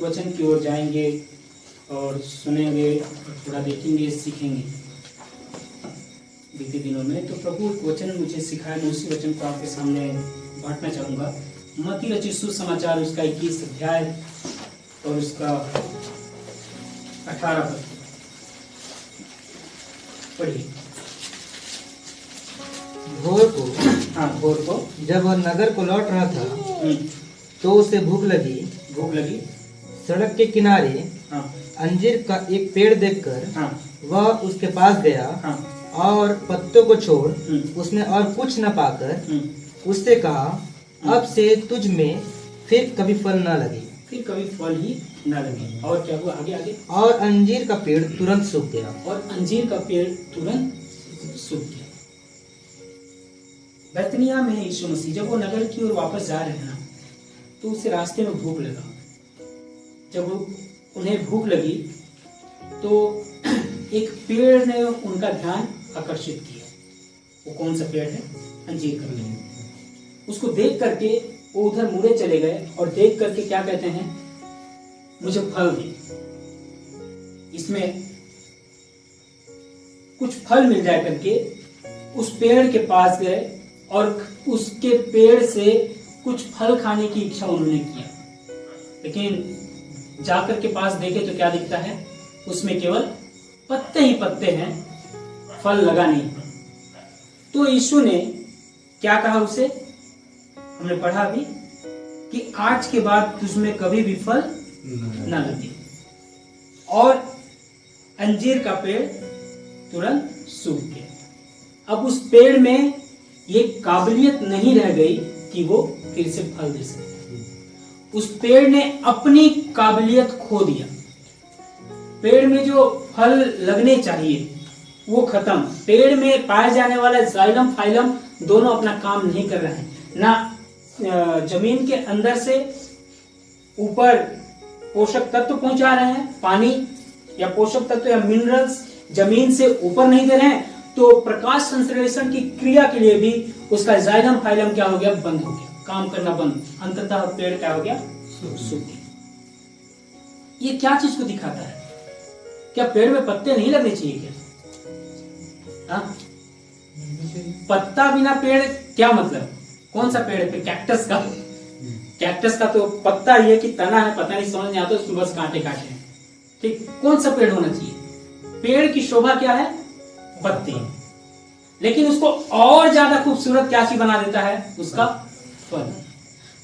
वचन की ओर जाएंगे और सुनेंगे और थोड़ा देखेंगे, सीखेंगे बीते दिनों में। तो प्रभु एक वचन मुझे सिखाया, मैं उसी वचन को आपके सामने बांटना चाहूँगा। मत्ती रचित सुसमाचार उसका 21 अध्याय और उसका 18 पद पढ़िए। भोर को जब वह नगर को लौट रहा था तो उसे भूख लगी। सड़क के किनारे अंजीर का एक पेड़ देखकर वह उसके पास गया और पत्तों को छोड़ उसमें और कुछ न पाकर उससे कहा, अब से तुझ में फिर कभी फल न लगे। फिर कभी फल ही न लगे। और क्या हुआ आगे? और अंजीर का पेड़ तुरंत सूख गया। बैतनिया में यीशु मसीह जब वो नगर की ओर वापस जा रहे हैं ना, तो उसे रास्ते में भूख लगा। जब उन्हें भूख लगी तो एक पेड़ ने उनका ध्यान आकर्षित किया। वो कौन सा पेड़ है? अंजीर का पेड़। उसको देख करके वो उधर मुड़े चले गए और देख करके क्या कहते हैं, मुझे फल दे, इसमें कुछ फल मिल जाए करके उस पेड़ के पास गए और उसके पेड़ से कुछ फल खाने की इच्छा उन्होंने किया। लेकिन जाकर के पास देखे तो क्या दिखता है, उसमें केवल पत्ते ही पत्ते हैं, फल लगा नहीं। तो यीशु ने क्या कहा उसे, हमने पढ़ा अभी कि आज के बाद तुझमें कभी भी फल न लगे। और अंजीर का पेड़ तुरंत सूख गया। अब उस पेड़ में ये काबिलियत नहीं रह गई कि वो फिर से फल दे सके। उस पेड़ ने अपनी काबिलियत खो दिया। पेड़ में जो फल लगने चाहिए वो खत्म। पेड़ में पाए जाने वाला जाइलम फाइलम दोनों अपना काम नहीं कर रहे हैं। ना जमीन के अंदर से ऊपर पोषक तत्व पहुंचा रहे हैं, पानी या पोषक तत्व या मिनरल्स जमीन से ऊपर नहीं दे रहे हैं, तो प्रकाश संश्लेषण की क्रिया के लिए भी उसका जाइलम फाइलम क्या हो गया, बंद हो गया, काम करना बंद। अंततः पेड़ क्या हो गया, सूख गया। ये क्या चीज को दिखाता है? क्या पेड़ में पत्ते नहीं लगने चाहिए क्या? पत्ता बिना पेड़ क्या मतलब? कौन सा पेड़ है? कैक्टस का। कैक्टस का तो पत्ता ही है कि तना है, पता नहीं, समझ नहीं आता, उसको बस कांटे काटे हैं। ठीक, कौन सा पेड़ होना चाहिए? पेड़ की शोभा क्या है? पत्ते। लेकिन उसको और ज्यादा खूबसूरत क्या चीज बना देता है? उसका फल।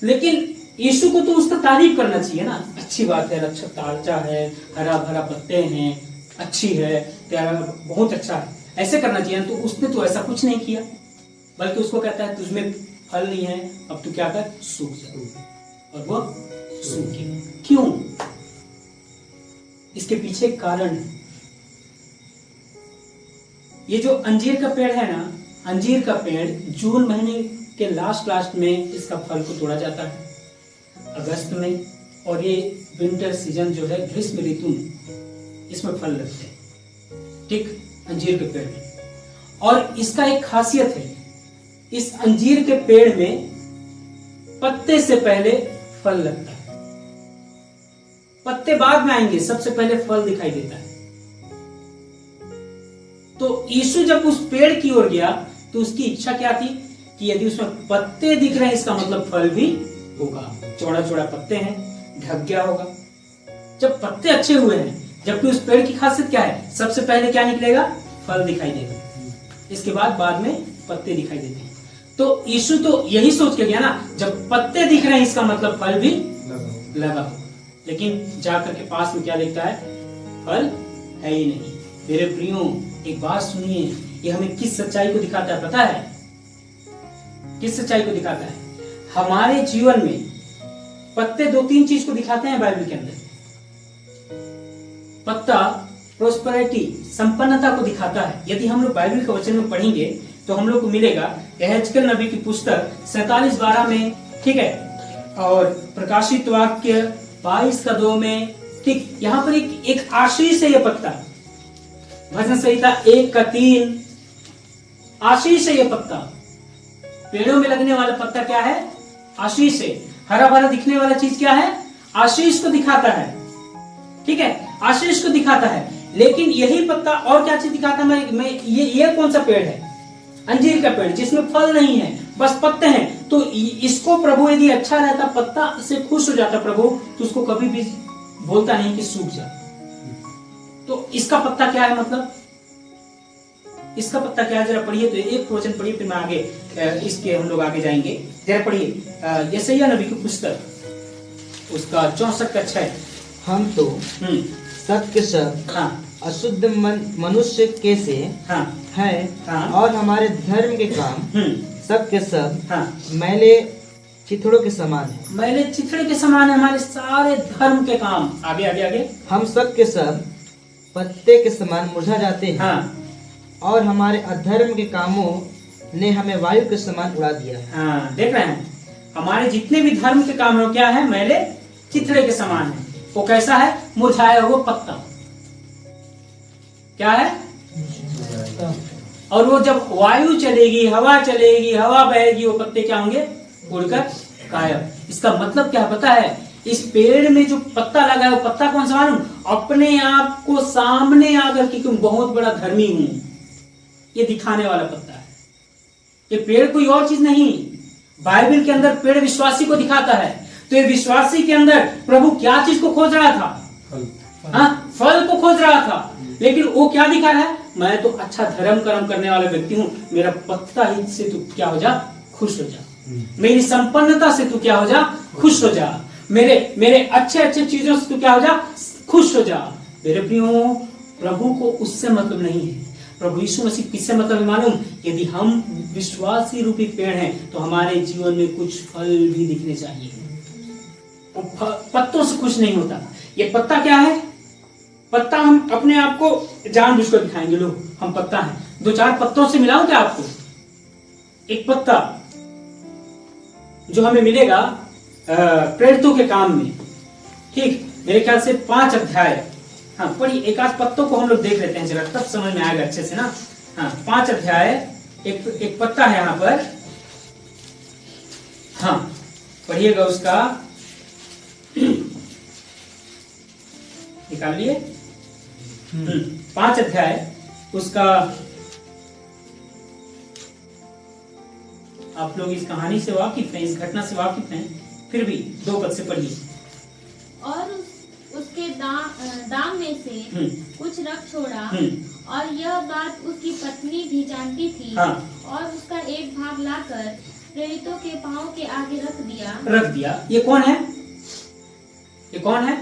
लेकिन यीशु को तो उसका तारीफ करना चाहिए ना, अच्छी बात है, अच्छा ताजा है, हरा भरा पत्ते हैं, अच्छी है, प्यारा, बहुत अच्छा है, ऐसे करना चाहिए। तो उसने तो ऐसा कुछ नहीं किया, बल्कि उसको कहता है तुझमें फल नहीं है, अब तू क्या कर, सूख जा। और वो सूख गया। क्यों? इसके पीछे कारण है। ये जो अंजीर का पेड़ है ना, अंजीर का पेड़ जून महीने के लास्ट में इसका फल को तोड़ा जाता है, अगस्त में, और ये विंटर सीजन जो है, ग्रीष्म ऋतु में, इसमें फल लगते हैं। ठीक, अंजीर के पेड़ में। और इसका एक खासियत है, इस अंजीर के पेड़ में पत्ते से पहले फल लगता है। पत्ते बाद में आएंगे, सबसे पहले फल दिखाई देता है। तो यीशु जब उस पेड़ की ओर गया तो उसकी इच्छा क्या थी कि यदि उसमें पत्ते दिख रहे हैं, इसका मतलब फल भी होगा। चौड़ा चौड़ा पत्ते हैं, ढक गया होगा। जब पत्ते अच्छे हुए हैं, जबकि उस पेड़ की खासियत क्या है, सबसे पहले क्या निकलेगा, फल दिखाई देगा, इसके बाद में पत्ते दिखाई देते हैं। तो यीशु तो यही सोच के गया ना, जब पत्ते दिख रहे हैं इसका मतलब फल भी लगा होगा। लेकिन जाकर के पास में क्या देखता है, फल है ही नहीं। मेरे प्रियो, एक बात सुनिए, ये हमें किस सच्चाई को दिखाता है पता है? किस सच्चाई को दिखाता है? हमारे जीवन में पत्ते 2-3 चीज को दिखाते हैं बाइबल के अंदर। पत्ता प्रोस्पेरिटी, संपन्नता को दिखाता है। यदि हम लोग बाइबल के वचन में पढ़ेंगे तो हम लोग को मिलेगा यहेजकेल नबी की पुस्तक 47:12 में, ठीक है, और प्रकाशित वाक्य 22:2 में, ठीक, यहाँ पर एक आशीष है ये पत्ता। भजन संहिता 1:3, आशीष है ये पत्ता। पेड़ों में लगने वाला पत्ता क्या है? आशीष है। हरा भरा दिखने वाला चीज क्या है? आशीष को दिखाता है, ठीक है, आशीष को दिखाता है। लेकिन यही पत्ता और क्या चीज दिखाता है? मैं ये कौन सा पेड़ है? अंजीर का पेड़, जिसमें फल नहीं है, बस पत्ते हैं। तो इसको प्रभु यदि अच्छा रहता, पत्ता से खुश हो जाता प्रभु, तो उसको कभी भी बोलता नहीं कि सूख जा। तो इसका पत्ता क्या है? मतलब इसका पत्ता क्या है? जरा पढ़िए, तो एक वचन पढ़िए, फिर मैं आगे इसके हम लोग आगे जाएंगे। जरा पढ़िए यशायाह नबी की पुस्तक, उसका 64 का 6। हम तो सत्य सब अशुद्ध मनुष्य के से है, और हमारे धर्म के काम सब के सब मैले चिथड़ों के समान है। मैले चिथड़े के समान है हमारे सारे धर्म के काम। आगे आगे आगे। हम सब के सब पत्ते के समान मुरझा जाते हैं, और हमारे अधर्म के कामों ने हमें वायु के समान उड़ा दिया है। देख रहे हैं, हमारे जितने भी धर्म के काम हो क्या है? मैले चिथड़े के समान है। वो कैसा है? मुरझाया हुआ पत्ता। क्या है? और वो जब वायु चलेगी, हवा चलेगी, हवा बहेगी, वो पत्ते क्या होंगे? उड़कर गायब। इसका मतलब क्या पता है? इस पेड़ में जो पत्ता लगा है, वो पत्ता कौन सा मालूम? अपने आप को सामने आकर के तुम बहुत बड़ा धर्मी हूं, ये दिखाने वाला पत्ता है। ये पेड़ कोई और चीज नहीं। बाइबल के अंदर पेड़ विश्वासी को दिखाता है। तो ये विश्वासी के अंदर प्रभु क्या चीज को खोज रहा था? फल को खोज रहा था। लेकिन वो क्या दिखा रहा है? मैं तो अच्छा धर्म कर्म करने वाला व्यक्ति हूँ, मेरा पत्ता ही से तू क्या हो जा? खुश हो जा। मेरी संपन्नता से तू क्या हो जा? खुश हो जा। मेरे अच्छे अच्छे चीजों से तू क्या हो जा? खुश हो जा। मेरे प्रियो, प्रभु को उससे मतलब नहीं है। प्रभु यीशु मसीह किससे मतलब है मालूम? यदि हम विश्वासी रूपी पेड़ हैं, तो हमारे जीवन में कुछ फल भी दिखने चाहिए। वो पत्तों से खुश नहीं होता। ये पत्ता क्या है? पत्ता हम अपने आप को जानबूझकर दिखाएंगे, लो हम पत्ता हैं। 2-4 पत्तों से मिलाऊं क्या आपको? एक पत्ता जो हमें मिलेगा प्रेरितों के काम में, ठीक, मेरे ख्याल से 5 अध्याय। हाँ पढ़िए, एक आध पत्तों को हम लोग देख लेते हैं जरा, तब समझ में आएगा अच्छे से ना। हाँ 5 अध्याय, एक पत्ता है यहाँ पर। हाँ पढ़िएगा, उसका निकाल लिए। 5 अध्याय उसका। आप लोग इस कहानी से वाकिफ हैं, इस घटना से वाकिफ हैं, फिर भी 2 पद से पढ़िए। और उसके दाम में से कुछ रख छोड़ा, और यह बात उसकी पत्नी भी जानती थी। और उसका एक भाग लाकर प्रेरितों के पांव के आगे रख दिया। ये कौन है? ये कौन है?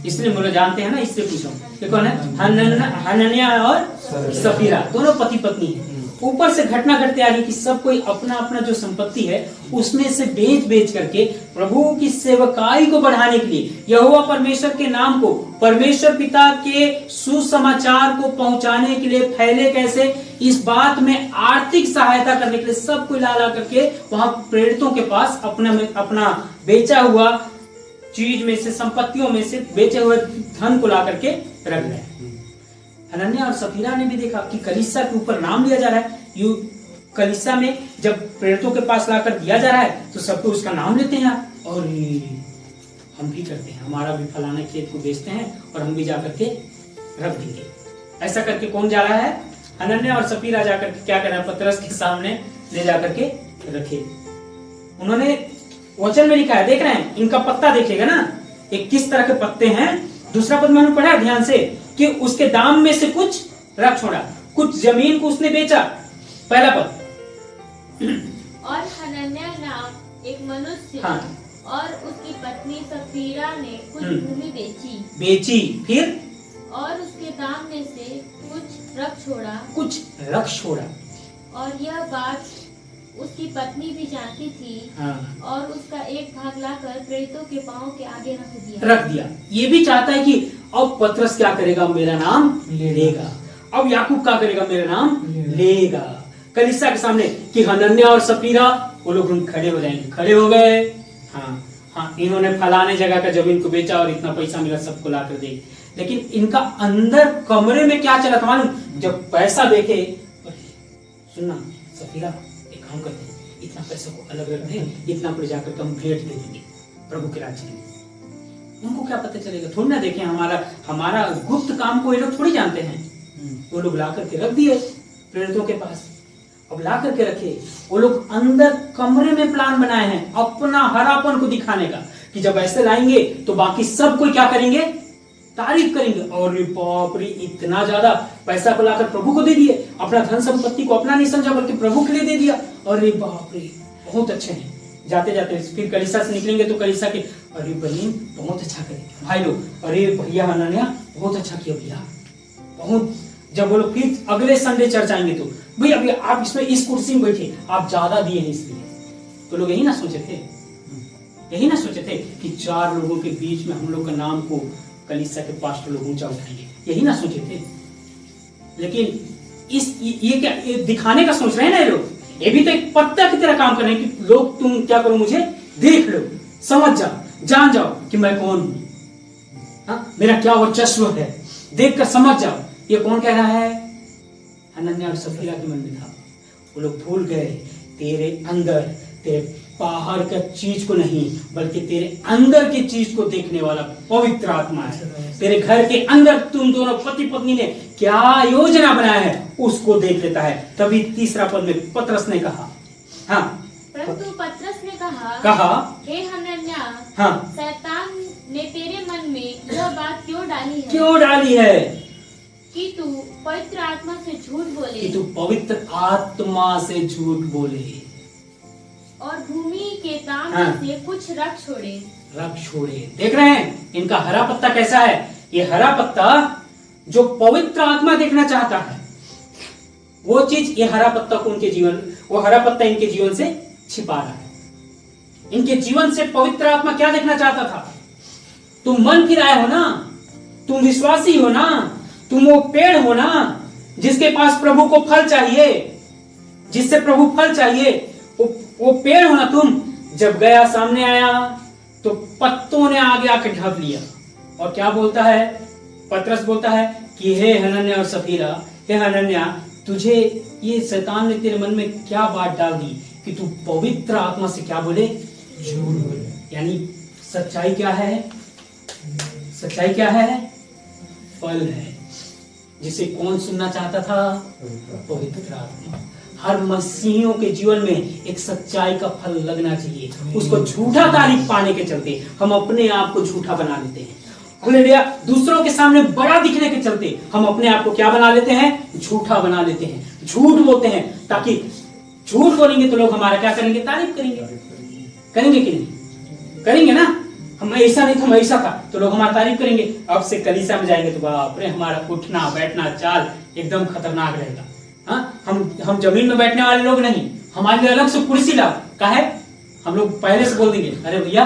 इसलिए बोलो जानते हैं ना, इससे पूछो ये कौन है? हनन्याह और सफीरा, दोनों पति पत्नी हैं। ऊपर से घटना घटते आ रही कि सब कोई अपना अपना जो संपत्ति है उसमें से बेच करके प्रभु की सेवकाई को बढ़ाने के लिए, यहोवा परमेश्वर के नाम को, परमेश्वर पिता के सुसमाचार को पहुंचाने के लिए फैले कैसे, इस बात में आर्थिक सहायता करने के लिए सब कोई ला करके वहां प्रेरितों के पास अपना बेचा हुआ चीज में से, संपत्तियों में से बेचे हुए धन को ला करके रख गए। हनन्याह और सफीरा ने भी देखा कि कलीसिया के ऊपर नाम लिया जा रहा है। कलीसिया में जब प्रेरितों के पास लाकर दिया जा रहा है तो सबको उसका नाम लेते हैं, और हम भी करते हैं, हमारा भी फलाने खेत को बेचते हैं और हम भी जाकर के रख देंगे। ऐसा करके कौन जा रहा है? हनन्याह और सफीरा जाकर के क्या कर रहे हैं? पतरस के सामने ले जाकर के रखे। उन्होंने वचन में लिखा है, देख रहे हैं, इनका पत्ता देखिएगा ना, एक किस तरह के पत्ते हैं। दूसरा पद मैंने पढ़ा ध्यान से कि उसके दाम में से कुछ रख छोड़ा, कुछ जमीन को उसने बेचा। पहला पद, और हनन्याह नाम एक मनुष्य और उसकी पत्नी सफीरा ने कुछ भूमि बेची। फिर और उसके दाम में से कुछ रख छोड़ा। और यह बात उसकी पत्नी भी जानती थी। और उसका एक भाग लाकर प्रेरितों के पांव के आगे रख दिया। ये भी चाहता है कि अब पतरस क्या करेगा? मेरा नाम लेगा। अब याकूब क्या करेगा? मेरा नाम लेगा कलीसिया के सामने, कि हनन्याह और सफीरा वो लोग खड़े हो जाएंगे। खड़े हो गए। हाँ इन्होंने फलाने जगह का जमीन को बेचा और इतना पैसा मिला, सबको ला कर दे। लेकिन इनका अंदर कमरे में क्या चला था मालूम? जब पैसा देखे, सुनना सफीरा, एक काम करते हैं, इतना पैसा को अलग रख दें, इतना पर जाकर हम भेंट दे देंगे प्रभु के राज्य में। उनको क्या पता चलेगा? थोड़ी ना देखें, हमारा गुप्त काम को ये लोग थोड़ी जानते हैं। वो लोग ला करके रख दिए प्रेरितों के पास। अब ला करके रखे, वो लोग अंदर कमरे में प्लान बनाए हैं अपना हरापन को दिखाने का, कि जब ऐसे लाएंगे तो बाकी सब कोई क्या करेंगे? तारीफ करेंगे। और बाप रे, इतना ज्यादा पैसा को लाकर प्रभु को दे दिए, अपना धन संपत्ति को अपना नहीं समझा बल्कि प्रभु के लिए दे दिया। अरे बाप रे, बहुत अच्छे हैं। जाते जाते फिर कलीसिया से निकलेंगे तो कलीसिया के, अरे बहन बहुत अच्छा करेंगे भाई लोग, अरे भैया हनन्याह बहुत अच्छा किया भैया, बहुत। जब वो लोग फिर अगले संडे चर्च आएंगे तो भैया भैया आप इसमें इस कुर्सी में बैठे, आप ज्यादा दिए हैं इसलिए। तो लोग यही ना सोचे थे, यही ना सोचे थे कि 4 लोगों के बीच में हम लोग का नाम को कलीसिया के पास्टर लोग ऊंचा उठाएंगे, यही ना सोचे थे। लेकिन ये क्या ये दिखाने का सोच रहे हैं ना ये लोग। ये भी तो एक पत्ता की तरह काम कर रहे हैं कि लोग तुम क्या करो, मुझे देख लो, समझ जाओ, जान जाओ कि मैं कौन हूं, मेरा क्या वर्चस्व है, देखकर समझ जाओ। ये कौन कह रहा है? हनन्याह और सफीरा के मन में था। वो लोग भूल गए तेरे अंदर, तेरे बाहर का चीज को नहीं बल्कि तेरे अंदर की चीज को देखने वाला पवित्र आत्मा है। तेरे घर के अंदर तुम दोनों पति पत्नी ने क्या योजना बनाया है उसको देख लेता है। तभी 3 पद में पतरस ने कहा, हाँ, परंतु पतरस ने कहा हे हनन्याह, हाँ, शैतान ने तेरे मन में यह बात क्यों डाली है कि तू पवित्र आत्मा से झूठ बोले और भूमि के दाम से कुछ रख छोड़े। देख रहे हैं इनका हरा पत्ता कैसा है? ये हरा पत्ता जो पवित्र आत्मा देखना चाहता है, वो चीज ये हरा पत्ता को वो हरा पत्ता इनके जीवन से छिपा रहा है। इनके जीवन से पवित्र आत्मा क्या देखना चाहता था? तुम मन फिराए हो ना, तुम विश्वासी हो ना, तुम वो पेड़ हो ना जिसके पास प्रभु को फल चाहिए, जिससे प्रभु फल चाहिए, वो पेड़ हो ना तुम। जब गया सामने आया तो पत्तों ने आगे आके ढक लिया। और क्या बोलता है? पतरस बोलता है कि हे हनन्याह और सफीरा, हे हनन्याह, तुझे ये शैतान ने तेरे मन में क्या बात डाल दी कि तू पवित्र आत्मा से क्या बोले? झूठ बोले। यानी सच्चाई क्या है? सच्चाई क्या है? फल है, जिसे कौन सुनना चाहता था? पवित्र आत्मा। हर मसीहियों के जीवन में एक सच्चाई का फल लगना चाहिए। उसको झूठा तारीफ पाने के चलते हम अपने आप को झूठा बना लेते हैं। हालेलुया। दूसरों के सामने बड़ा दिखने के चलते हम अपने आप को क्या बना लेते हैं? झूठा बना लेते हैं, झूठ बोलते हैं, ताकि झूठ बोलेंगे तो लोग हमारा क्या करेंगे? तारीफ करेंगे। करेंगे कि नहीं? करेंगे ना। हम ऐसा नहीं था, हम ऐसा था, तो लोग हमारा तारीफ करेंगे। अब से कलीसिया में जाएंगे तो बाप रे, हमारा उठना बैठना चाल एकदम खतरनाक रहेगा। हाँ, हम जमीन में बैठने वाले लोग नहीं, हमारे लिए अलग से कुर्सी लाओ। का है? हम लोग पहले से बोल देंगे, अरे भैया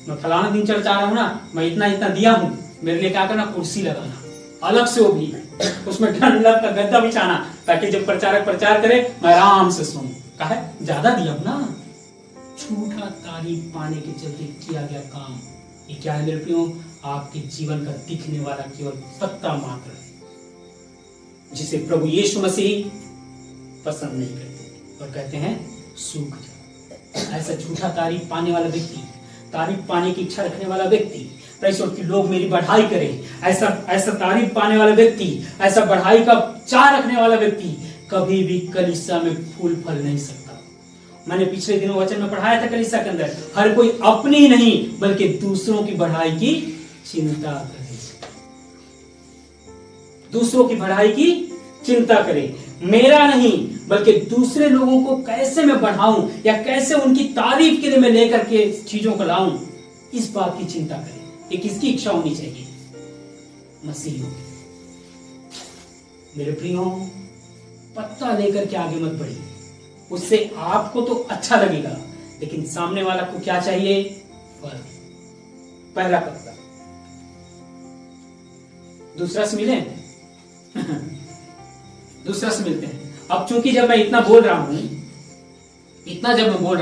मैं फलाना दिन चर्च आ रहा हूँ ना, मैं इतना इतना दिया हूँ, मेरे लिए क्या करना? कुर्सी लगाना अलग से, वो भी उसमें डंडक का गद्दा बिछाना, ताकि जब प्रचारक प्रचार करे मैं आराम से सुनूं। का है? ज्यादा दिया हूँ ना। झूठा तारीफ पाने के चलते किया गया काम ये क्या है मेरे प्रियो? आपके जीवन का दिखने वाला केवल पत्ता मात्र है, जिसे प्रभु यीशु मसीह पसंद नहीं करते और कहते हैं सूख जा। ऐसा झूठा तारीफ पाने वाला व्यक्ति, तारीफ पाने की इच्छा रखने वाला व्यक्ति, प्रेषित कि लोग मेरी बढ़ाई करें, ऐसा तारीफ पाने वाला व्यक्ति, ऐसा बढ़ाई का चाह रखने वाला व्यक्ति कभी भी कलीसिया में फूल फल नहीं सकता। मैंने पिछले दिनों वचन में पढ़ाया था कलीसिया के अंदर, हर कोई अपनी नहीं बल्कि दूसरों की बढ़ाई की चिंता करे। दूसरों की बढ़ाई की चिंता करे, मेरा नहीं बल्कि दूसरे लोगों को कैसे मैं बढ़ाऊं या कैसे उनकी तारीफ के लिए मैं लेकर के चीजों को लाऊं, इस बात की चिंता करें। ये किसकी इच्छा होनी चाहिए? मसीहियों की। मेरे प्रियो, पत्ता लेकर के आगे मत बढ़िए, उससे आपको तो अच्छा लगेगा लेकिन सामने वाला को क्या चाहिए? फल। पहला पत्ता। दूसरा से मिले दूसरा से मिलते हैं। अब चूंकि जब मैं इतना बोल रहा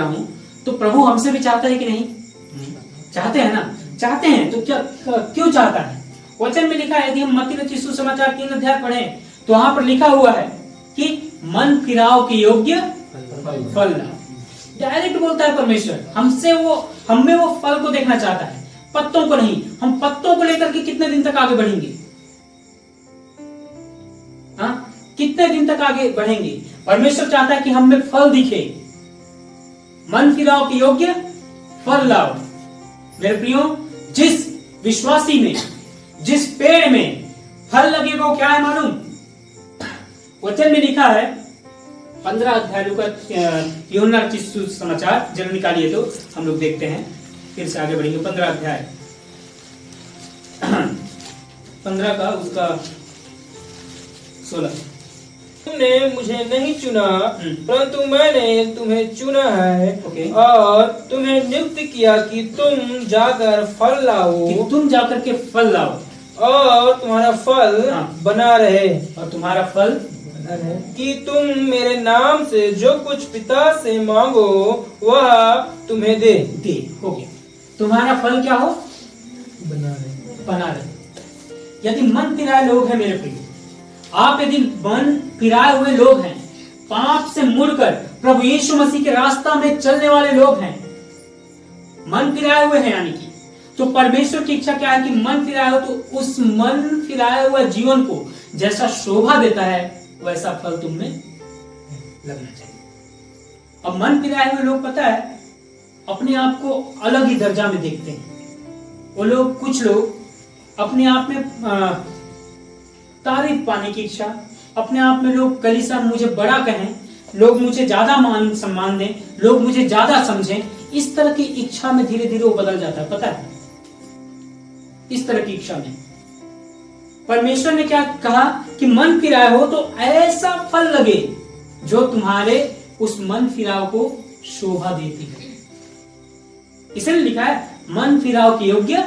हूं, तो प्रभु हमसे भी चाहता है कि नहीं? चाहते हैं ना? चाहते हैं तो क्या क्यों चाहता है? वचन में लिखा है, यदि हम मत्ती रचित सुसमाचार 3 अध्याय पढ़ें तो वहां पर लिखा हुआ है कि मन फिराव के योग्य फल लाओ। डायरेक्ट बोलता है परमेश्वर, हम में वो फल को देखना चाहता है। पत्तों को नहीं। हम पत्तों को लेकर के कितने दिन तक आगे बढ़ेंगे? हाँ, कितने दिन तक आगे बढ़ेंगे? परमेश्वर चाहता है कि हम में फल दिखे। मन फिराओ के योग्य फल लाओ। मेरे प्रियो, जिस विश्वासी में, जिस पेड़ में फल लगेगा वो क्या है मालूम? वचन में लिखा है 15 अध्याय यूहन्ना रचित सुसमाचार, जरा निकालिए तो हम लोग देखते हैं, फिर से आगे बढ़ेंगे। 15 अध्याय 15 का उसका 16। तुमने मुझे नहीं चुना परंतु मैंने तुम्हें चुना है ओके। और तुम्हें नियुक्त किया कि तुम जाकर फल लाओ, कि तुम जाकर के फल लाओ और तुम्हारा फल बना रहे, और तुम्हारा फल कि तुम मेरे नाम से जो कुछ पिता से मांगो वह तुम्हें दे। हो गया। तुम्हारा फल क्या हो? बना रहे। यदि मन फिराए लोग हैं मेरे प्रिय, आप यदि मन फिराए हुए लोग हैं, पाप से मुड़कर प्रभु यीशु मसीह के रास्ता में चलने वाले लोग हैं, मन फिराए हुए हैं यानी कि, तो परमेश्वर की इच्छा क्या है कि मन फिराए हो, तो उस मन फिराए हुए जीवन को जैसा शोभा देता है वैसा फल तुम में लगना चाहिए। अब मन फिराए हुए लोग, पता है, अपने आप को अलग ही दर्जा में देखते हैं। वो लोग, कुछ लोग अपने आप में तारीफ पाने की इच्छा, अपने आप में लोग कलीसिया मुझे बड़ा कहें, लोग मुझे ज्यादा मान सम्मान दें, लोग मुझे ज्यादा समझें, इस तरह की इच्छा में धीरे धीरे वो बदल जाता है। पता है, इस तरह की इच्छा में परमेश्वर ने क्या कहा कि मन फिराए हो तो ऐसा फल लगे जो तुम्हारे उस मन फिराव को शोभा देती है। इसलिए लिखा है मन फिराव के योग्य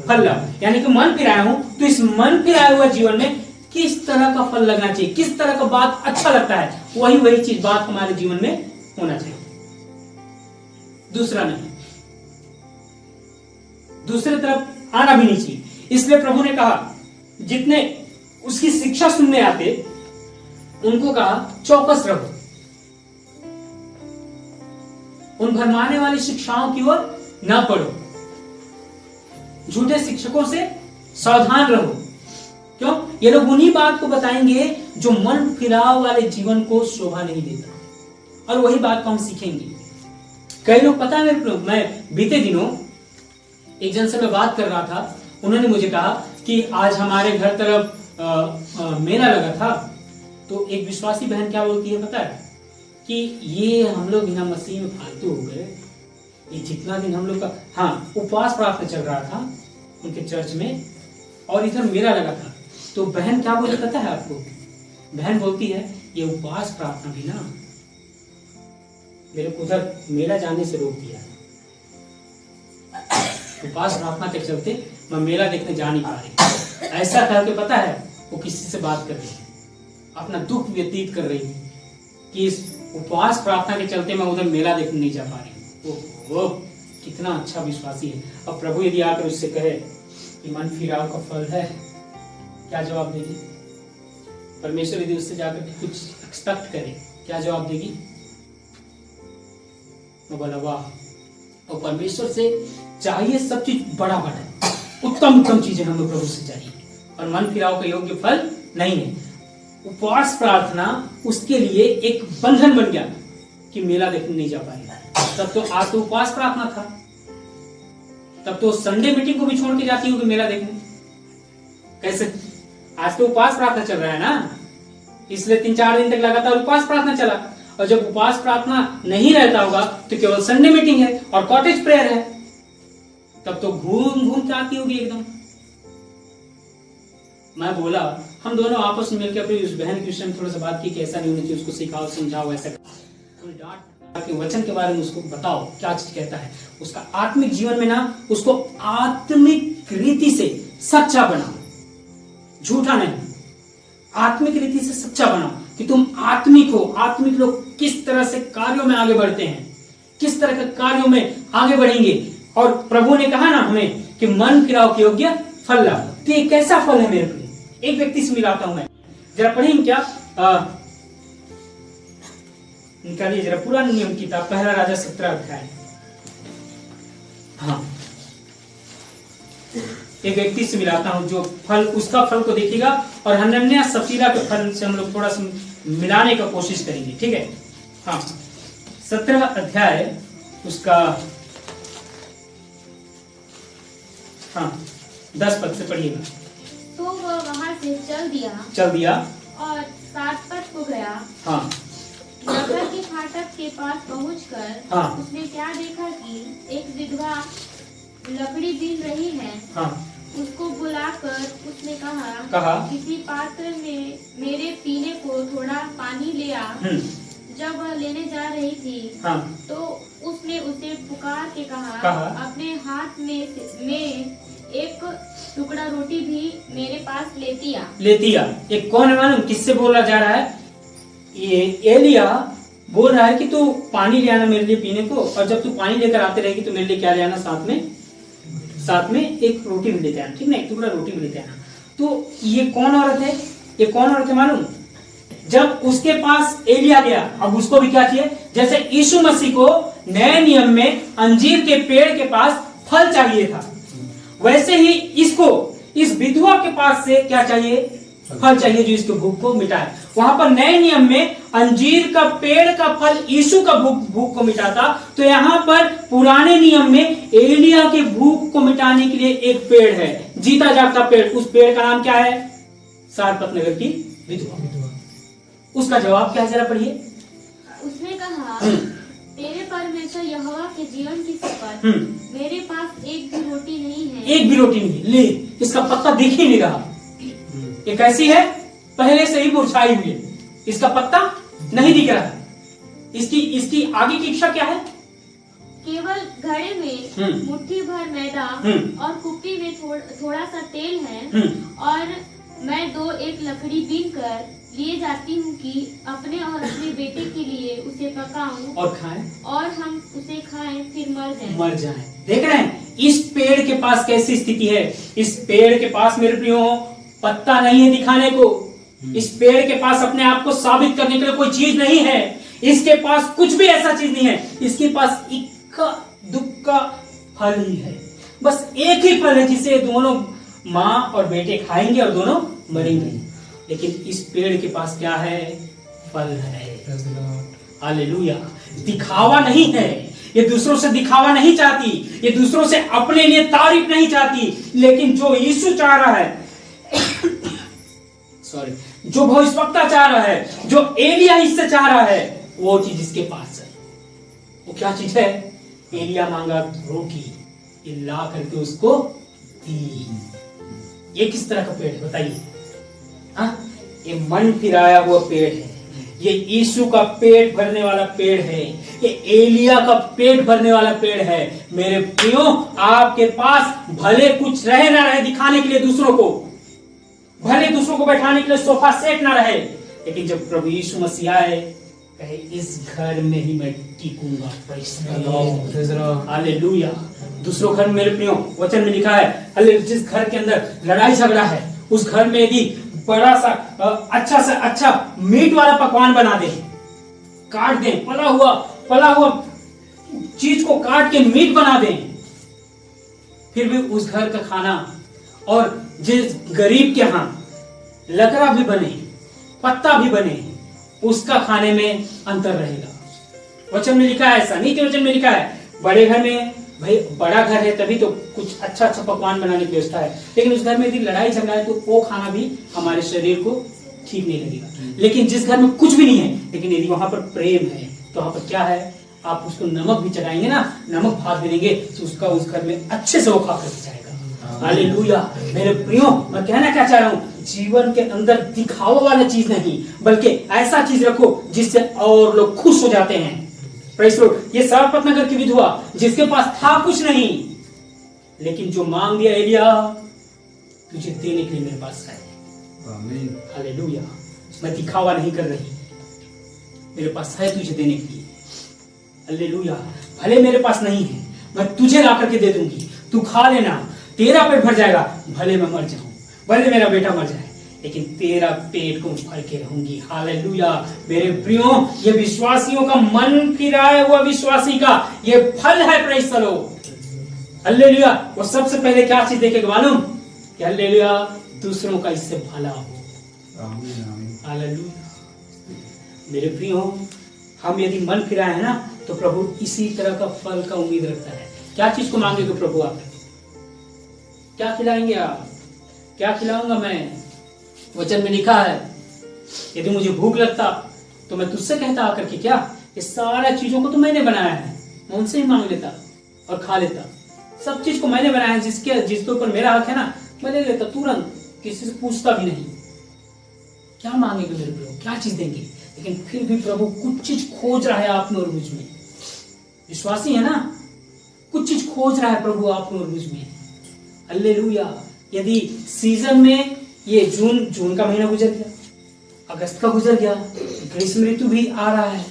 फल लाओ। यानी कि मन फिराया हूं तो इस मन फिराए हुए जीवन में किस तरह का फल लगना चाहिए, किस तरह का बात अच्छा लगता है, वही चीज बात हमारे जीवन में होना चाहिए, दूसरा नहीं, दूसरी तरफ आना भी नहीं चाहिए। इसलिए प्रभु ने कहा जितने उसकी शिक्षा सुनने आते उनको कहा चौकस रहो, उन भरमाने वाली शिक्षाओं की ओर ना पढ़ो, झूठे शिक्षकों से सावधान रहो। क्यों? ये लोग उन्हीं बात को बताएंगे जो मन फिराव वाले जीवन को शोभा नहीं देता, और वही बात को हम सीखेंगे। कई लोग, पता है मेरे, मैं बीते दिनों एक जन से मैं बात कर रहा था, उन्होंने मुझे कहा कि आज हमारे घर तरफ मेला लगा था, तो एक विश्वासी बहन क्या बोलती है पता है, कि ये हम लोग बिना मसीह में फालतू हो गए, ये जितना दिन हम लोग का, हाँ, उपवास प्रार्थना चल रहा था उनके चर्च में और इधर मेला लगा था, तो बहन क्या बोली पता है आपको? बहन बोलती है ये उपवास प्रार्थना भी ना मेरे को उधर मेला जाने से रोक दिया, उपवास प्रार्थना के चलते मैं मेला देखने जा नहीं पा रही। ऐसा करके पता है वो किसी से बात कर रही है, अपना दुख व्यतीत कर रही है कि इस उपवास प्रार्थना के चलते मैं उधर मेला देखने नहीं जा पा रही हूँ। वो कितना अच्छा विश्वासी है। अब प्रभु यदि आकर उससे कहे कि मन फिराव का फल है, क्या जवाब देगी? परमेश्वर यदि उससे जाकर के कुछ एक्सपेक्ट करे, क्या जवाब देगी? वो बोला वाह। और परमेश्वर से चाहिए सब चीज बड़ा बड़ा, उत्तम चीजें हमें प्रभु से चाहिए, और मन फिराव का योग्य फल नहीं है। उपवास प्रार्थना उसके लिए एक बंधन बन गया कि मेला देखने नहीं जा पाएगा। तब तो आज तो उपवास प्रार्थना था, तब तो संडे मीटिंग को भी छोड़ के जाती होगी मेला देखने। कैसे? आज तो उपवास प्रार्थना चल रहा है ना, इसलिए 3-4 दिन तक लगातार उपवास प्रार्थना चला, और जब उपवास प्रार्थना नहीं रहता होगा तो केवल संडे मीटिंग है और कॉटेज प्रेयर है, तब तो घूम के आती होगी एकदम। मैं बोला हम दोनों आपस में मिलकर अपनी उस बहन के विषय में थोड़ा सा बात की कि ऐसा नहीं होना चाहिए, उसको सिखाओ समझाओ, ऐसा डांट के वचन के बारे में उसको बताओ क्या चीज कहता है, उसका आत्मिक जीवन में ना उसको आत्मिक रीति से सच्चा बनाओ, झूठा नहीं, आत्मिक रीति से सच्चा बनाओ कि तुम आत्मिक हो। आत्मिक लोग किस तरह से कार्यों में आगे बढ़ते हैं, किस तरह के कार्यों में आगे बढ़ेंगे। और प्रभु ने कहा ना हमें कि मन फिराव के योग्य फल लाओ। तो ये कैसा फल है मेरे प्रिय? एक व्यक्ति से मिलाता हूं मैं, जरा पढ़ेंगे क्या? निकालिए जरा पुराना नियम किताब, पहला राजा 17 अध्याय। हाँ, एक व्यक्ति से मिलाता हूं जो फल, उसका फल को देखिएगा और हनन्याह सफीरा के फल से हम लोग थोड़ा सा मिलाने का कोशिश करेंगे, ठीक है। हाँ, 17 अध्याय उसका 10 पद से पढ़िएगा। तो वह वहाँ से चल दिया और 7 पद को गया। हाँ, नगर के फाटक के पास पहुंचकर हाँ, उसने क्या देखा कि एक विधवा लकड़ी बीन रही है। हाँ, उसको बुलाकर उसने कहा किसी पात्र में मेरे पीने को थोड़ा पानी ले आ। जब वह लेने जा रही थी, हाँ, तो उसने उसे पुकार के कहा अपने हाथ में एक टुकड़ा रोटी भी मेरे पास लेती आ। एक कौन है मालूम किससे बोला जा रहा है? ये एलिया बोल रहा है कि तू पानी ले आना मेरे लिए पीने को, और जब तू पानी लेकर आते रहेगी तो मेरे लिए क्या ले आना, साथ में एक रोटी भी लेते आना, ठीक ना, एक टुकड़ा रोटी भी लेते आना। तो ये कौन औरत है मालूम? जब उसके पास एलिया गया, अब उसको भी क्या चाहिए? जैसे यीशु मसीह को नए नियम में अंजीर के पेड़ के पास फल चाहिए था, वैसे ही इसको, इस विधवा के पास से क्या चाहिए? फल चाहिए जो इसके भूख को मिटाए। वहां पर नए नियम में अंजीर का पेड़ का फल यीशु का भूख को मिटाता, तो यहाँ पर पुराने नियम में एलिया के भूख को मिटाने के लिए एक पेड़ है, जीता जागता पेड़। उस पेड़ का नाम क्या है? सारपत नगर की विधवा। उसका जवाब क्या है, जरा पढ़िए। उसने कहा, तेरे परमेश्वर यहोवा के जीवन की शपथ, मेरे पास एक भी रोटी नहीं है। ले, इसका पत्ता दिख ही नहीं रहा। ये कैसी है? पहले से ही मुरझाई हुई है, इसका पत्ता नहीं दिख रहा। इसकी आगे की इच्छा क्या है? केवल घड़े में मुट्ठी भर मैदा और कुप्पी में थोड़ा सा तेल है, और मैं 1 लकड़ी बीन कर लिए जाती हूँ कि अपने और अपने बेटे के लिए उसे पकाऊं और खाएं, और हम उसे खाएं फिर मर जाएं। देख रहे हैं इस पेड़ के पास कैसी स्थिति है? इस पेड़ के पास मेरे प्रियो पत्ता नहीं है दिखाने को। इस पेड़ के पास अपने आप को साबित करने के लिए कोई चीज नहीं है। इसके पास कुछ भी ऐसा चीज नहीं है। इसके पास इक्का दुक्का फल ही है, बस एक ही फल है जिसे दोनों माँ और बेटे खाएंगे और दोनों मरेंगे। लेकिन इस पेड़ के पास क्या है? फल है। हालेलुया। दिखावा नहीं है, ये दूसरों से दिखावा नहीं चाहती, ये दूसरों से अपने लिए तारीफ नहीं चाहती, लेकिन जो यीशु चाह रहा है जो भविष्यवक्ता चाह रहा है, जो एलिया इससे चाह रहा है, वो चीज इसके पास है। वो क्या चीज है? एलिया मांगा रोटी, ये ला करके उसको दी। ये किस तरह का पेड़ है बताइए? ये मन फिराया हुआ पेड़ है, ये यीशु का पेट भरने वाला पेड़ है, ये एलिया का पेट भरने वाला पेड़ है। मेरे प्रियो, आपके पास भले कुछ रहे ना रहे दिखाने के लिए दूसरों को, भले दूसरों को बैठाने के लिए सोफा सेट ना रहे, लेकिन जब प्रभु यीशु मसीह आए, कहे इस घर में ही मैं टिकूंगा। हालेलुया। दूसरों घर में मेरे प्रियो वचन में लिखा है, जिस घर के अंदर लड़ाई झगड़ा है, उस घर में यदि बड़ा सा अच्छा से अच्छा मीट वाला पकवान बना दे, काट दे, पला हुआ चीज को काट के मीट बना दे, फिर भी उस घर का खाना, और जिस गरीब के यहाँ लकड़ा भी बने, पत्ता भी बने, उसका खाने में अंतर रहेगा। वचन में लिखा है ऐसा, नीति वचन में लिखा है। बड़े घर में, भाई बड़ा घर है तभी तो कुछ अच्छा पकवान बनाने की व्यवस्था है, लेकिन उस घर में यदि लड़ाई झगड़ा है तो वो खाना भी हमारे शरीर को ठीक नहीं लगेगा। लेकिन जिस घर में कुछ भी नहीं है, लेकिन यदि वहां पर प्रेम है, तो वहां पर क्या है? आप उसको नमक भी चढ़ाएंगे ना, नमक भात भी देंगे, तो उसका उस घर में अच्छे से वो खा कर जाएगा। हालेलुया। मेरे प्रियो, मैं कहना क्या चाह रहा हूँ, जीवन के अंदर दिखावा वाला चीज नहीं, बल्कि ऐसा चीज रखो जिससे और लोग खुश हो जाते हैं। Praise Lord. ये सारपत नगर की विधवा, जिसके पास था कुछ नहीं, लेकिन जो मांग दिया, एलिया तुझे देने के लिए मेरे पास है। आमीन। हालेलुया। मैं दिखावा नहीं कर रही, मेरे पास है तुझे देने के लिए। हालेलुया। भले मेरे पास नहीं है, मैं तुझे ला करके दे दूंगी, तू खा लेना, तेरा पेट भर जाएगा। भले मैं मर जाऊं, भले मेरा बेटा मर जाए, लेकिन तेरा पेट को भर के रहूंगी। हालेलुया। मेरे प्रियो, ये विश्वासियों का मन फिराया हुआ विश्वासी का ये फल है। Praise the lord. हालेलुया। वो सबसे पहले क्या चीज देखेगा मालूम? कि हालेलुया, दूसरों का इससे भला हो। हालेलुया। मेरे प्रियो, हम यदि मन फिराए हैं ना, तो प्रभु इसी तरह का फल का उम्मीद रखता है। क्या चीज को मांगेगे प्रभु? आप क्या खिलाएंगे? आप क्या खिलाऊंगा मैं? वचन में लिखा है, यदि मुझे भूख लगता तो मैं तुझसे कहता आकर कि क्या ये सारा चीजों को तो मैंने बनाया है, मैं उनसे ही मांग लेता और खा लेता। सब चीज को मैंने बनाया है, जिसके ऊपर मेरा हक है ना, मैं ले लेता तुरंत, किसी से पूछता भी नहीं। क्या मांगेंगे मेरे प्रभु? क्या चीज देंगे? लेकिन फिर भी प्रभु कुछ चीज खोज रहा है आप में और मुझ में। विश्वासी है ना? कुछ चीज खोज रहा है प्रभु आप में और मुझ में। हालेलुया। यदि सीजन में ये जून का महीना गुजर गया, अगस्त का गुजर गया, ग्रीष्म ऋतु भी आ रहा है,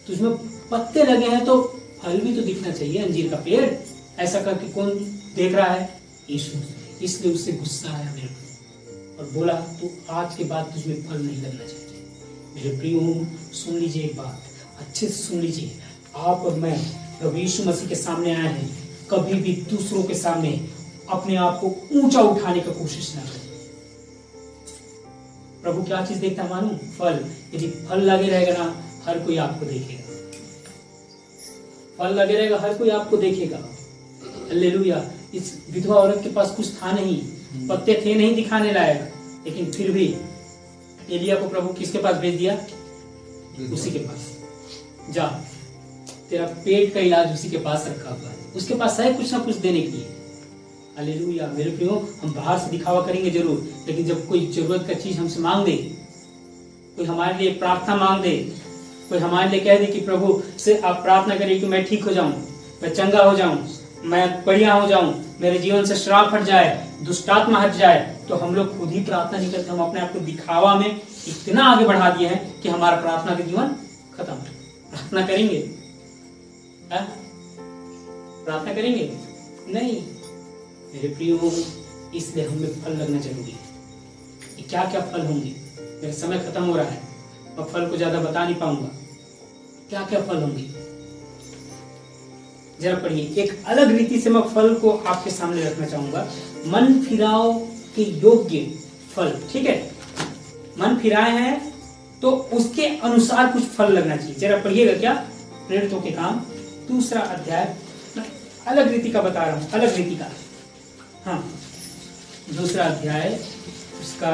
तो उसमें पत्ते लगे हैं तो फल भी तो दिखना चाहिए। अंजीर का पेड़ ऐसा करके कौन देख रहा है? यीशु। इसलिए उससे गुस्सा आया मेरे को और बोला तू आज के बाद तुझमें फल नहीं लगना चाहिए। मेरे प्रियो, सुन लीजिए एक बात, अच्छे से सुन लीजिए। आप और मैं प्रभु यीशु मसीह के सामने आए हैं, कभी भी दूसरों के सामने अपने आप को ऊंचा उठाने की कोशिश ना करें। प्रभु क्या चीज देखता है मालूम? फल। यदि फल लगे रहेगा ना, हर कोई आपको देखेगा। फल लगे रहेगा, हर कोई आपको देखेगा। हालेलुया। इस विधवा औरत के पास कुछ था नहीं, पत्ते थे नहीं दिखाने लायक, लेकिन फिर भी एलिया को प्रभु किसके पास भेज दिया? उसी के पास। जा, तेरा पेट का इलाज उसी के पास रखा हुआ है, उसके पास है कुछ ना कुछ देने के लिए। हालेलुया। मेरे प्रियो, हम बाहर से दिखावा करेंगे जरूर, लेकिन जब कोई जरूरत का चीज हमसे मांग दे, कोई हमारे लिए प्रार्थना मांग दे, कोई हमारे लिए कह दे कि प्रभु से आप प्रार्थना करिए कि मैं ठीक हो जाऊं, मैं चंगा हो जाऊं, मैं बढ़िया हो जाऊं, मेरे जीवन से श्राप हट जाए, दुष्टात्मा हट जाए, तो हम लोग खुद ही प्रार्थना नहीं करते। हम अपने आप को दिखावा में इतना आगे बढ़ा दिए हैं कि हमारा प्रार्थना का जीवन खत्म। प्रार्थना करेंगे? प्रार्थना करेंगे? नहीं। मेरे प्रियो, इसलिए हमें फल लगना जरूरी है। क्या क्या फल होंगे? मेरा समय खत्म हो रहा है, मैं फल को ज्यादा बता नहीं पाऊंगा। क्या क्या फल होंगे जरा पढ़िए। एक अलग रीति से मैं फल को आपके सामने रखना चाहूंगा। मन फिराव के योग्य फल। ठीक है, मन फिराए हैं तो उसके अनुसार कुछ फल लगना चाहिए। जरा पढ़िएगा क्या? प्रेरितों के काम 2 अध्याय। अलग रीति का बता रहा हूं, अलग रीति का। हाँ, 2 अध्याय उसका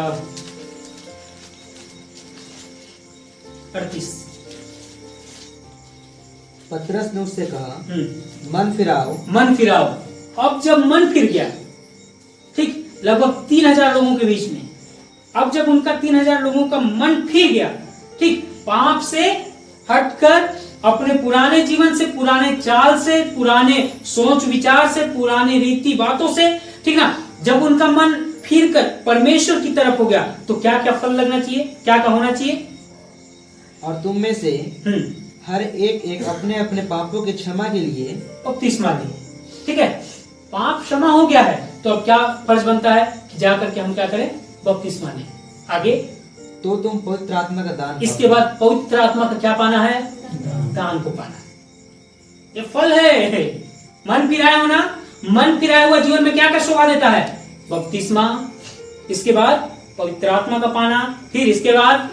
38। पतरस ने उससे कहा, मन फिराओ। मन फिराओ। अब जब मन फिर गया, ठीक, लगभग 3000 लोगों के बीच में, अब जब उनका 3000 लोगों का मन फिर गया, ठीक, पाप से हटकर अपने पुराने जीवन से, पुराने चाल से, पुराने सोच विचार से, पुराने रीति बातों से, ठीक ना, जब उनका मन फिर कर परमेश्वर की तरफ हो गया, तो क्या क्या फल लगना चाहिए? क्या क्या होना चाहिए? और तुम में से हर एक अपने अपने पापों की क्षमा के लिए बपतिस्मा ले। ठीक है, पाप क्षमा हो गया है, तो अब क्या फर्ज बनता है कि जाकर के हम क्या करें? बपतिस्मा लें। आगे तो तुम पवित्र आत्मा का दान। इसके बाद पवित्र आत्मा का क्या पाना है? दान को पाना। ये फल है। मन फिराया होना, मन फिराया हुआ जीवन में क्या क्या शोभा देता है? बपतिस्मा, इसके बाद पवित्र आत्मा का पाना, फिर इसके बाद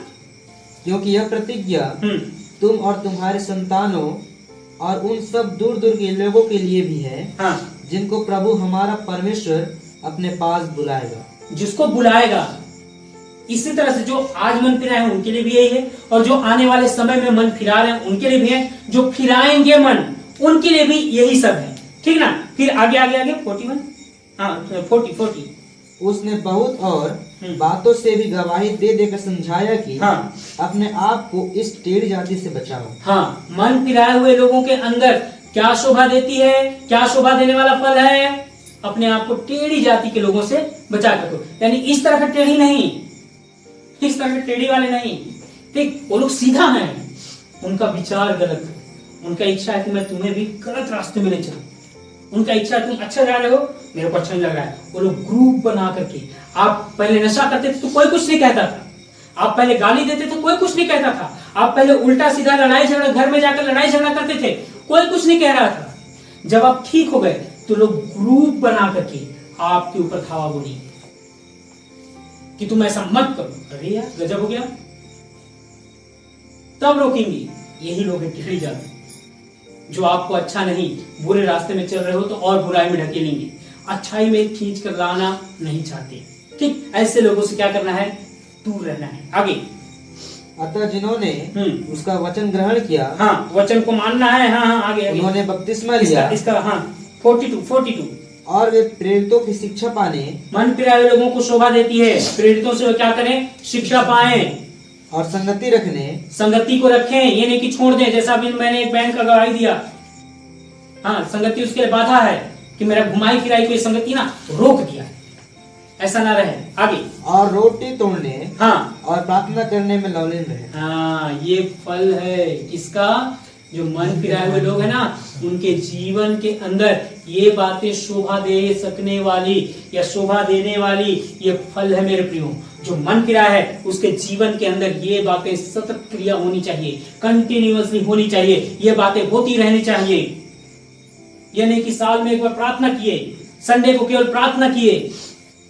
क्योंकि यह प्रतिज्ञा तुम और तुम्हारे संतानों और उन सब दूर दूर के लोगों के लिए भी है, हाँ, जिनको प्रभु हमारा परमेश्वर अपने पास बुलाएगा। जिसको बुलाएगा। इसी तरह से जो आज मन फिराए हैं उनके लिए भी यही है, और जो आने वाले समय में मन फिरा रहे हैं उनके लिए भी है, जो फिराएंगे मन उनके लिए भी यही सब है। ठीक ना? फिर आगे आगे आगे 41, हाँ 40। उसने बहुत और बातों से भी गवाही दे देकर समझाया कि हाँ, अपने आप को इस टेढ़ी जाति से बचाओ। हाँ, मन फिराए हुए लोगों के अंदर क्या शोभा देती है? क्या शोभा देने वाला फल है? अपने आप को टेढ़ी जाति के लोगों से बचा कर दो। यानी इस तरह का टेढ़ी नहीं, इस तरह के टेढ़ी वाले नहीं। ठीक, वो लोग सीधा हैं, उनका विचार गलत है, उनका इच्छा है कि मैं तुम्हें भी गलत रास्ते में ले चलूं, उनका इच्छा है तुम अच्छा जा रहे हो, मेरे को अच्छा नहीं लग रहा है। वो लोग ग्रुप बना करके, आप पहले नशा करते थे तो कोई कुछ नहीं कहता था, आप पहले गाली देते थे कोई कुछ नहीं कहता था, आप पहले उल्टा सीधा लड़ाई झगड़ा, घर में जाकर लड़ाई झगड़ा करते थे, कोई कुछ नहीं कह रहा था। जब आप ठीक हो गए तो लोग ग्रुप बना करके आपके ऊपर धावा बोली, कि तुम ऐसा मत करो। अरे यार गजब हो गया। तब रोकेंगे। यही लोग हैं टिकड़ी जाते, जो आपको अच्छा नहीं, बुरे रास्ते में चल रहे हो तो और बुराई में ढकेलेंगे, अच्छाई में खींच कर लाना नहीं चाहते। ठीक, ऐसे लोगों से क्या करना है? दूर रहना है। आगे, अतः जिन्होंने उसका वचन ग्रहण किया, हाँ, वचन को मानना है। हाँ हाँ, आगे उन्होंने बपतिस्मा लिया। इसका हाँ 42 और वे प्रेरितों की शिक्षा पाने, मन फिराए लोगों को शोभा देती है। प्रेरितों से वो क्या करें? शिक्षा पाएं और संगति रखने, संगति को रखें। ये नहीं कि छोड़ दें, जैसा अभी मैंने एक बहन का गवाही दिया। हाँ, संगति उसके लिए बाधा है कि मेरा घुमाई फिराई को संगति ना रोक दिया है, ऐसा ना रहे। आगे, और रोटी तोड़ने, हाँ, और प्रार्थना करने में लवलीन रहे। हाँ, ये फल है किसका? जो मन फिराए हुए लोग है ना, उनके जीवन के अंदर ये बातें शोभा दे सकने वाली या शोभा देने वाली ये फल है मेरे प्रियो। जो मन फिरा है उसके जीवन के अंदर ये बातें सतत क्रिया होनी चाहिए, कंटिन्यूअसली होनी चाहिए, ये बातें होती रहनी चाहिए। ये नहीं कि साल में एक बार प्रार्थना किए, संडे को केवल प्रार्थना किए,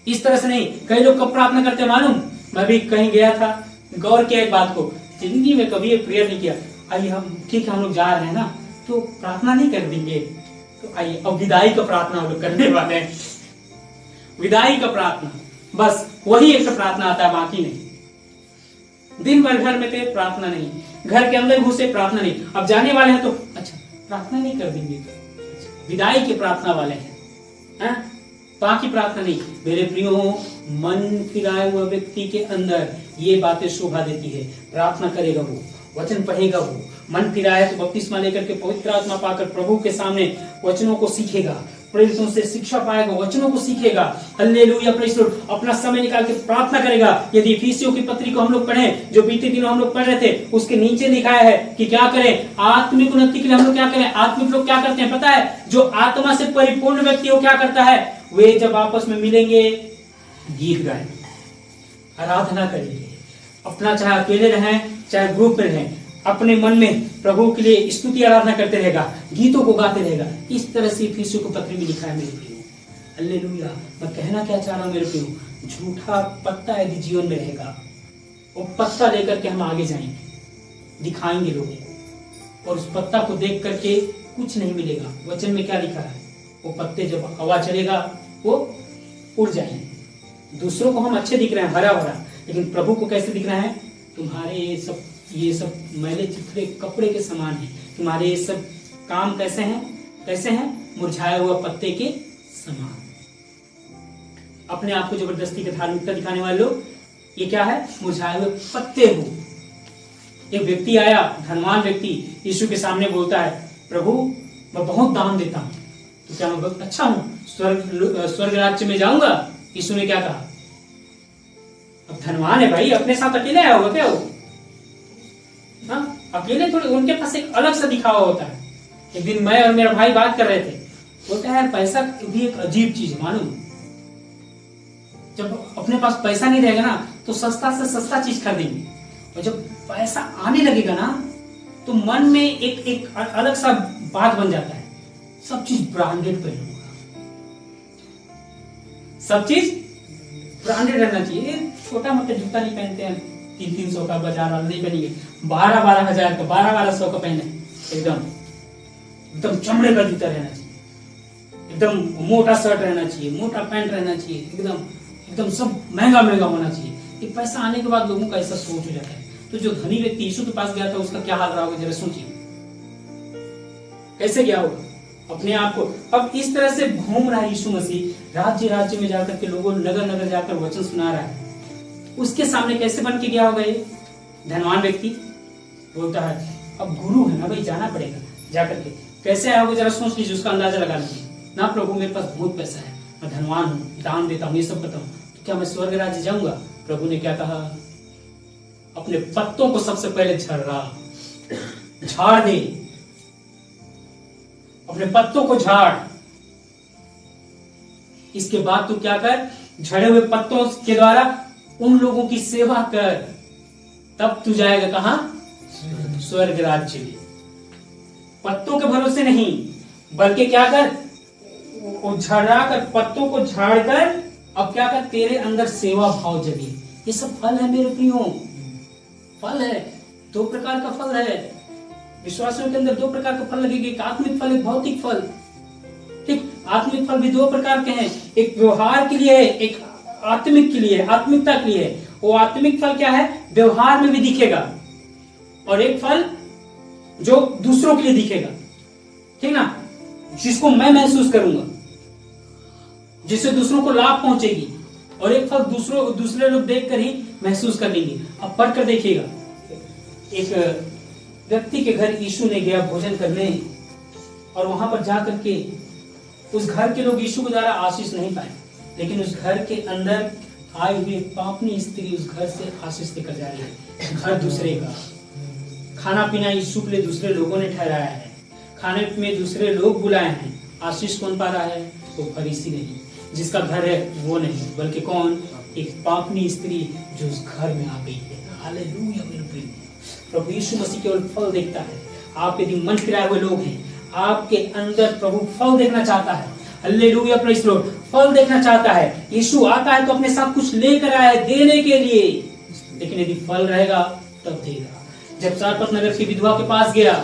इस तरह से नहीं। कई लोग कब प्रार्थना करते मालूम? मैं भी कहीं गया था, गौर किया एक बात को, जिंदगी में कभी एक प्रेयर नहीं किया। आइए हम, ठीक है, हम लोग जा रहे हैं ना, तो प्रार्थना नहीं कर देंगे, तो आइए अब विदाई का प्रार्थना हम लोग करने वाले हैं। विदाई का प्रार्थना, बस वही एक प्रार्थना आता है, बाकी नहीं। दिन भर घर में थे, प्रार्थना नहीं, घर के अंदर घुसे, प्रार्थना नहीं। अब जाने वाले हैं तो अच्छा प्रार्थना नहीं कर देंगे, विदाई की प्रार्थना वाले हैं, बाकी प्रार्थना नहीं। मेरे प्रियो, मन फिराए हुए व्यक्ति के अंदर ये बातें शोभा देती है। प्रार्थना करेगा वो, वचन पढ़ेगा वो, मन फिरा है तो बपतिस्मा लेकर के पवित्र आत्मा पाकर प्रभु के सामने वचनों को सीखेगा, प्रेरितों से शिक्षा पाएगा, वचनों को सीखेगा। Hallelujah, praise the Lord. अपना समय निकाल के प्रार्थना करेगा। यदि इफिसियों की पत्री को हम लोग पढ़ें, जो बीते दिनों हम लोग पढ़ रहे थे, उसके नीचे लिखा है कि क्या करें, आत्मिक उन्नति के लिए हम लोग क्या करें। आत्मिक लोग क्या करते हैं पता है? जो आत्मा से परिपूर्ण व्यक्ति वो क्या करता है? वे जब आपस में मिलेंगे गीत गाएंगे, आराधना करेंगे, अपना चाहे अकेले रहें चाहे ग्रुप में रहें, अपने मन में प्रभु के लिए स्तुति आराधना करते रहेगा, गीतों को गाते रहेगा। इस तरह से इफिसियों को पत्री में लिखा है मेरे प्रियो। हालेलुया। मैं कहना क्या चाह रहा हूं मेरे प्रियो, झूठा पत्ता यदि जीवन में रहेगा, वो पत्ता लेकर के हम आगे जाएंगे, दिखाएंगे लोगों को, और उस पत्ता को देख करके कुछ नहीं मिलेगा। वचन में क्या लिखा है? वो पत्ते जब हवा चलेगा वो उड़ जाएंगे। दूसरों को हम अच्छे दिख रहे हैं, हरा भरा, लेकिन प्रभु को कैसे दिख रहा है? तुम्हारे ये सब मैले चिथड़े कपड़े के समान है। तुम्हारे ये सब काम कैसे हैं? मुरझाए हुआ पत्ते के समान। अपने आप को जबरदस्ती के धार्मिकता दिखाने वाले लोग, ये क्या है? मुरझाए हुए पत्ते हो। एक व्यक्ति आया, धनवान व्यक्ति, यीशु के सामने बोलता है, प्रभु मैं बहुत दान देता हूं, तो क्या मैं बहुत अच्छा हूं, स्वर्ग राज्य में जाऊंगा? यीशु ने क्या कहा? अब धनवान है भाई, अपने साथ अकेले आया होगा क्या वो? अकेले थोड़ी, उनके पास एक अलग सा दिखावा होता है। एक दिन मैं और मेरा भाई बात कर रहे थे, बोलता है पैसा भी एक अजीब चीज है मालूम। जब अपने पास पैसा नहीं रहेगा ना तो सस्ता से सस्ता चीज खरीदेंगे, और जब पैसा आने लगेगा ना तो मन में एक अलग सा बात बन जाता है, सब चीज ब्रांडेड पहनूंगा, सब चीज ब्रांडेड रहना चाहिए। छोटा मोटा जूता नहीं पहनते हैं, 300 का बाजार वाला नहीं पहनेंगे, 12 हजार का, 1200 का पहने, एकदम चमड़े का जूता रहना चाहिए, एकदम मोटा शर्ट रहना चाहिए, मोटा पैंट रहना चाहिए, एकदम सब महंगा होना चाहिए। ये पैसा आने के बाद लोगों का ऐसा सोच हो जाता है। तो जो धनी व्यक्ति यीशु के पास गया था, उसका क्या हाल रहा होगा जरा सोचिए, कैसे गया होगा अपने आप को। अब इस तरह से घूम रहा है यीशु मसीह, राज्य में जाकर के लोगों, नगर जाकर वचन सुना रहा है। उसके सामने कैसे बन के गया होगा ये धनवान व्यक्ति? बोलता है अब गुरु है ना भाई, जाना पड़ेगा, जाकर के कैसे आया होगा जरा सोच लीजिए, उसका अंदाजा लगा लीजिए ना। प्रभु मेरे पास बहुत पैसा है, मैं धनवान हूँ, दान देता हूँ, ये सब करता हूँ, तो क्या मैं स्वर्ग राज्य जाऊंगा? प्रभु ने क्या कहा? अपने पत्तों को सबसे पहले झाड़ दे, अपने पत्तों को झाड़, इसके बाद तू क्या कर? झड़े हुए पत्तों के द्वारा उन लोगों की सेवा कर, तब तू जाएगा कहां? स्वर्ग राज्य में। पत्तों के भरोसे नहीं, बल्कि क्या कर? वो झड़ा कर, पत्तों को झाड़कर अब क्या कर, तेरे अंदर सेवा भाव जगे। ये सब फल है मेरे प्रियो, फल है। 2 प्रकार का फल है विश्वासियों के अंदर। 2 प्रकार का फल लगेगा, एक आत्मिक फल, एक भौतिक फल। ठीक, आत्मिक फल भी 2 प्रकार के हैं, एक व्यवहार के लिए है, एक आत्मिक के लिए, आत्मिकता के लिए है। वो आत्मिक फल क्या है, व्यवहार में भी दिखेगा, और एक फल जो दूसरों के लिए दिखेगा, ठीक ना, जिसको मैं महसूस करूंगा, जिससे दूसरों को लाभ पहुंचेगी। और एक फल दूसरे लोग देखकर ही महसूस कर लेंगे। अब पढ़कर देखिएगा, एक व्यक्ति के घर यीशु ने गया भोजन करने, और वहां पर जाकर के उस घर के लोग यीशु के द्वारा आशीष नहीं पाए, लेकिन उस घर के अंदर आए हुए पापनी स्त्री उस घर से आशीष लेकर जा रही है। घर दूसरे का, खाना पीना यीशु के लिए दूसरे लोगों ने ठहराया है, खाने में दूसरे लोग बुलाए हैं। आशीष कौन पा रहा है, वो फरीसी नहीं, जिसका घर है वो नहीं, बल्कि कौन, एक पापनी स्त्री जो उस घर में आ गई है। हालेलुया मेरे प्रिय, प्रभु यीशु मसीह केवल फल देखता है। आप यदि मन फिराए हुए लोग हैं, आपके अंदर प्रभु फल देखना चाहता है। हालेलुया प्रेज़ द लॉर्ड, फल देखना चाहता है। यीशु आता है तो अपने साथ कुछ लेकर आया है देने के लिए, लेकिन यदि फल रहेगा तब देगा। जब सारपत नगर की विधवा के पास गया,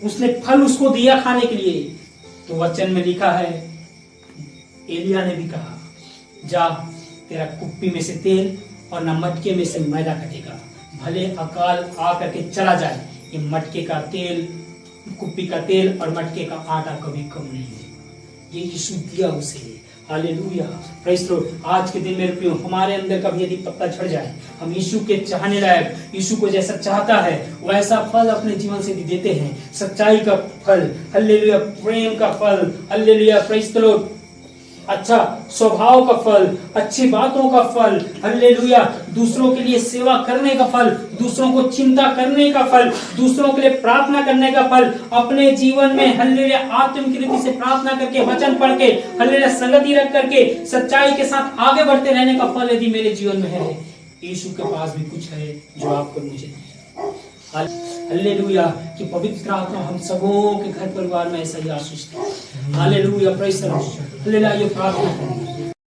उसने फल उसको दिया खाने के लिए, तो वचन में लिखा है, एलिया ने भी कहा, जा तेरा कुप्पी में से तेल और न मटके में से मैदा कटेगा, भले अकाल आ करके चला जाए, ये मटके का तेल, कुप्पी का तेल और मटके का आटा कभी कम नहीं है। ये यीशु दिया उसे। Hallelujah praise the Lord. आज के दिन मेरे प्रियो, हमारे अंदर कभी यदि पत्ता झड़ जाए, हम यीशु के चाहने लायक, यीशु को जैसा चाहता है वैसा फल अपने जीवन से भी देते हैं। सच्चाई का फल, हालेलुया, प्रेम का फल, हालेलुया प्रेज़ द लॉर्ड, अच्छा स्वभाव का फल, अच्छी बातों का फल, हालेलुया, दूसरों के लिए सेवा करने का फल, दूसरों को चिंता करने का फल, दूसरों के लिए प्रार्थना करने का फल, अपने जीवन में हालेलुया आत्मिक रीति से प्रार्थना करके, वचन पढ़ के, हालेलुया संगति रख करके, सच्चाई के साथ आगे बढ़ते रहने का फल यदि मेरे जीवन में है, यीशु के पास भी कुछ है जो आपको मुझे है। हालेलुया कि पवित्र आत्मा हम सबों के घर परिवार में ऐसा ही आशीष दे। Hallelujah praise the lord. Hallelujah, ये प्रार्थना करें।